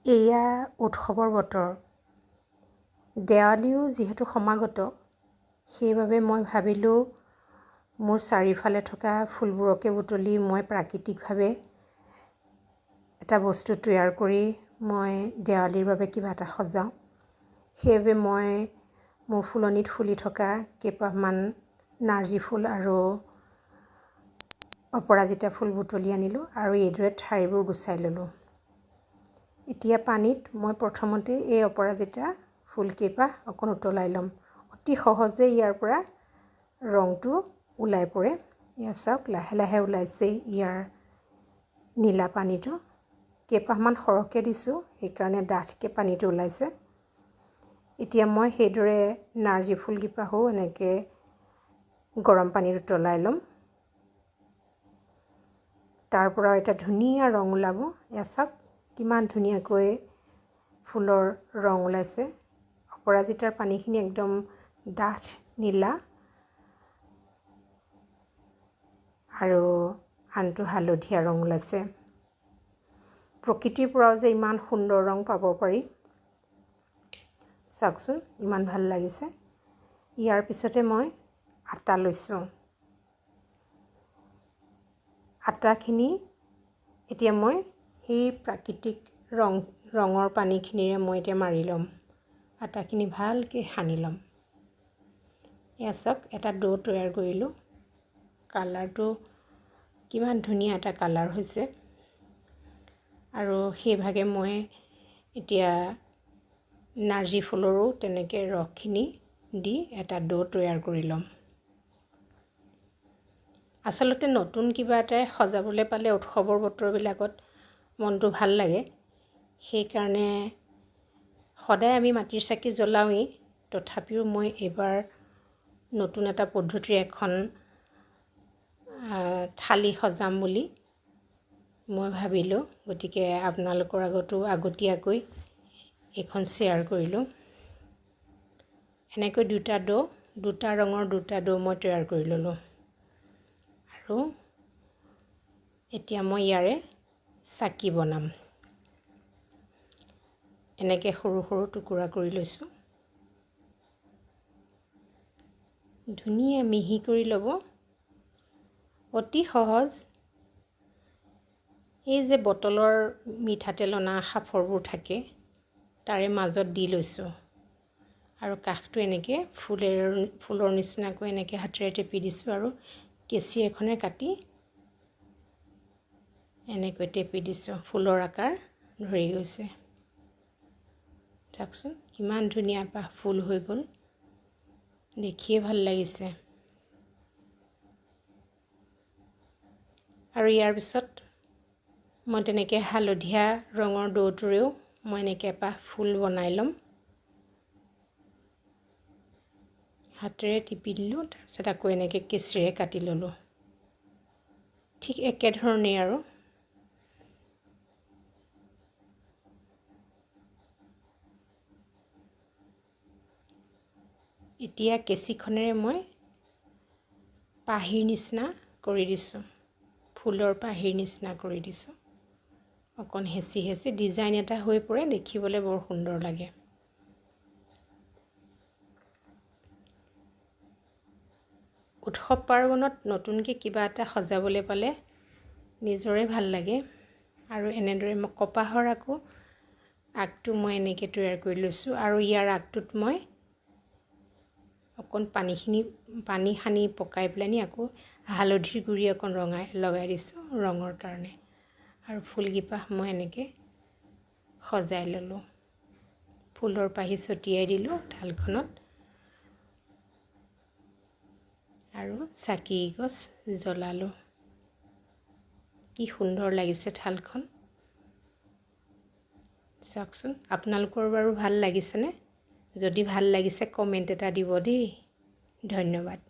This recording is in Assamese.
এয়া উৎসৱৰ বতৰ। দেৱালীও যিহেতু সমাগত, সেইবাবে মই ভাবিলোঁ মোৰ চাৰিওফালে থকা ফুলবোৰকে বুটলি মই প্ৰাকৃতিকভাৱে এটা বস্তু তৈয়াৰ কৰি মই দেৱালীৰ বাবে কিবা এটা সজাওঁ। সেইবাবে মই মোৰ ফুলনিত ফুলি থকা কেইপাহমান নাৰ্জী ফুল আৰু অপৰাজিতা ফুল বুটলি আনিলোঁ আৰু এইদৰে ঠাৰিবোৰ গুচাই ল'লোঁ। এতিয়া পানীত মই প্ৰথমতে এই অপৰাজিতা ফুলকেইপাহ অকণ উতলাই ল'ম। অতি সহজে ইয়াৰ পৰা ৰংটো ওলাই পৰে। এয়া চাওক, লাহে লাহে ওলাইছে ইয়াৰ নীলা পানীটো। কেইপাহমান সৰহকৈ দিছোঁ, সেইকাৰণে ডাঠকৈ পানীটো ওলাইছে। এতিয়া মই সেইদৰে নাৰ্জী ফুলকেইপাহো এনেকৈ গৰম পানীত উতলাই ল'ম। তাৰ পৰা এটা ধুনীয়া ৰং ওলাব। এয়া চাওক কিমান ধুনীয়াকৈ ফুলৰ ৰং ওলাইছে। অপৰাজিতাৰ পানীখিনি একদম ডাঠ নীলা আৰু আনটো হালধীয়া ৰং ওলাইছে। প্ৰকৃতিৰ পৰাও যে ইমান সুন্দৰ ৰং পাব পাৰি, চাওকচোন ইমান ভাল লাগিছে। ইয়াৰ পিছতে মই আটা লৈছোঁ। আটাখিনি এতিয়া মই সেই প্ৰাকৃতিক ৰঙৰ পানীখিনিৰে মই এতিয়া মাৰি ল'ম। আটাখিনি ভালকৈ সানি ল'ম। এয়া চাওক, এটা ডো তৈয়াৰ কৰিলোঁ। কালাৰটো কিমান ধুনীয়া এটা কালাৰ হৈছে। আৰু সেইভাগে মই এতিয়া নাৰ্জী ফুলৰো তেনেকৈ ৰসখিনি দি এটা ডো তৈয়াৰ কৰি ল'ম। আচলতে নতুন কিবা এটাই সজাবলৈ পালে উৎসৱৰ বতৰবিলাকত মনটো ভাল লাগে। সেইকাৰণে সদায় আমি মাটিৰ চাকি জ্বলাওঁৱেই, তথাপিও মই এইবাৰ নতুন এটা পদ্ধতিৰে এখন থালি সজাম বুলি মই ভাবিলোঁ। গতিকে আপোনালোকৰ আগতো আগতীয়াকৈ এইখন শ্বেয়াৰ কৰিলোঁ। এনেকৈ দুটা ৰঙৰ দুটা ডো মই তৈয়াৰ কৰি ল'লোঁ। আৰু এতিয়া মই ইয়াৰে চাকি বনাম। এনেকৈ সৰু সৰু টুকুৰা কৰি লৈছোঁ। ধুনীয়া মিহি কৰি ল'ব। অতি সহজ। এই যে বটলৰ মিঠাতেল অনা সাঁফৰবোৰ থাকে, তাৰে মাজত দি লৈছোঁ আৰু কাষটো এনেকৈ ফুলৰ নিচিনাকৈ এনেকৈ হাতেৰে টেপি দিছোঁ আৰু কেঁচি এখনে কাটি এনেকৈ টেপি দিছোঁ। ফুলৰ আকাৰ ধৰি গৈছে। চাওকচোন কিমান ধুনীয়া পাহ ফুল হৈ গ'ল, দেখিয়ে ভাল লাগিছে। আৰু ইয়াৰ পিছত মই তেনেকৈ হালধীয়া ৰঙৰ ডোটোৰেও মই এনেকৈ এপাহ ফুল বনাই ল'ম। হাতেৰে টিপি দিলোঁ, তাৰপিছত আকৌ এনেকৈ কেঁচিৰে কাটি ল'লোঁ। ঠিক একেধৰণেই আৰু এতিয়া কেঁচিখনেৰে মই পাহিৰ নিচিনা কৰি দিছোঁ। ফুলৰ পাহিৰ নিচিনা কৰি দিছোঁ। অকণ হেঁচি হেঁচি ডিজাইন এটা হৈ পৰে, দেখিবলৈ বৰ সুন্দৰ লাগে। উৎসৱ পাৰ্বণত নতুনকৈ কিবা এটা সজাবলৈ পালে নিজৰে ভাল লাগে। আৰু এনেদৰে মই কপাহৰ আকৌ আগটো মই এনেকৈ তৈয়াৰ কৰি লৈছোঁ। আৰু ইয়াৰ আগটোত মই অকণ পানী সানি পকাই পেলাইনি আকৌ হালধিৰ গুড়ি অকণ লগাই দিছোঁ ৰঙৰ কাৰণে। আৰু ফুলকেইপাহ মই এনেকৈ সজাই ল'লোঁ। ফুলৰ পাহি ছটিয়াই দিলোঁ থালখনত আৰু চাকি গছ জ্বলালোঁ। কি সুন্দৰ লাগিছে থালখন। চাওকচোন, আপোনালোকৰ বাৰু ভাল লাগিছেনে? যদি ভাল লাগিছে কমেণ্ট এটা দিব দেই। ধন্যবাদ।